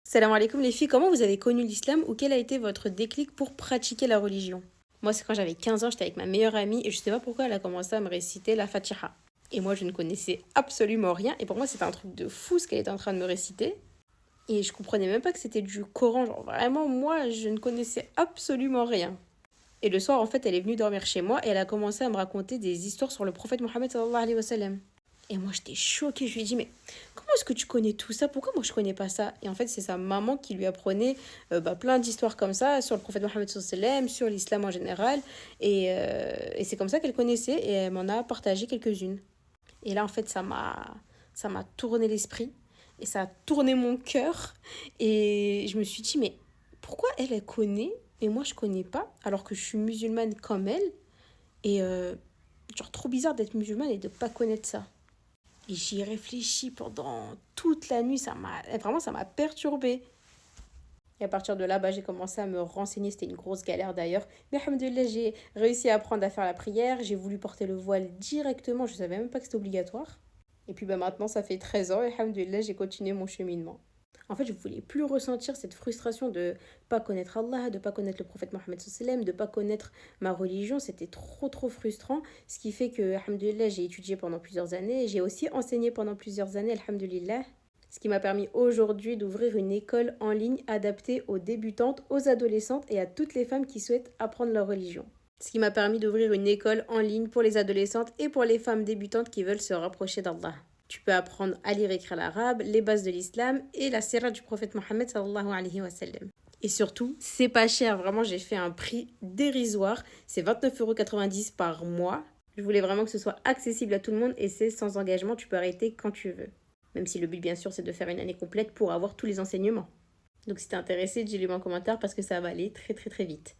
Salam alaikum les filles, comment vous avez connu l'islam ou quel a été votre déclic pour pratiquer la religion? Moi, c'est quand j'avais 15 ans, j'étais avec ma meilleure amie et je sais pas pourquoi elle a commencé à me réciter la Fatiha. Et moi, je ne connaissais absolument rien et pour moi, c'était un truc de fou ce qu'elle était en train de me réciter. Et je comprenais même pas que c'était du Coran, genre vraiment, moi, je ne connaissais absolument rien. Et le soir, en fait, elle est venue dormir chez moi et elle a commencé à me raconter des histoires sur le prophète Mohammed sallallahu alayhi wa sallam. Et moi, j'étais choquée. Je lui ai dit, mais comment est-ce que tu connais tout ça? Pourquoi moi, je connais pas ça? Et en fait, c'est sa maman qui lui apprenait plein d'histoires comme ça sur le prophète Mohammed sallallahu alayhi wa sallam, sur l'islam en général. Et c'est comme ça qu'elle connaissait et elle m'en a partagé quelques-unes. Et là, en fait, ça m'a tourné l'esprit et ça a tourné mon cœur. Et je me suis dit, mais pourquoi elle, elle connaît et moi, je connais pas, alors que je suis musulmane comme elle? Et genre, trop bizarre d'être musulmane et de pas connaître ça. Et j'y ai réfléchi pendant toute la nuit, ça m'a perturbée. Et à partir de là, j'ai commencé à me renseigner, c'était une grosse galère d'ailleurs. Mais alhamdoulilah, j'ai réussi à apprendre à faire la prière, j'ai voulu porter le voile directement, je savais même pas que c'était obligatoire. Et puis maintenant, ça fait 13 ans et alhamdoulilah, j'ai continué mon cheminement. En fait, je ne voulais plus ressentir cette frustration de pas connaître Allah, de pas connaître le prophète Mohammed sallam, de pas connaître ma religion. C'était trop, trop frustrant. Ce qui fait que, alhamdoulilah, j'ai étudié pendant plusieurs années. J'ai aussi enseigné pendant plusieurs années, alhamdoulilah. Ce qui m'a permis aujourd'hui d'ouvrir une école en ligne adaptée aux débutantes, aux adolescentes et à toutes les femmes qui souhaitent apprendre leur religion. Ce qui m'a permis d'ouvrir une école en ligne pour les adolescentes et pour les femmes débutantes qui veulent se rapprocher d'Allah. Tu peux apprendre à lire et écrire l'arabe, les bases de l'islam et la sira du prophète Mohammed sallallahu alayhi wa sallam. Et surtout, c'est pas cher. Vraiment, j'ai fait un prix dérisoire. C'est 29,90 € par mois. Je voulais vraiment que ce soit accessible à tout le monde et c'est sans engagement. Tu peux arrêter quand tu veux. Même si le but, bien sûr, c'est de faire une année complète pour avoir tous les enseignements. Donc si t'es intéressé, dis-le moi en commentaire parce que ça va aller très très très vite.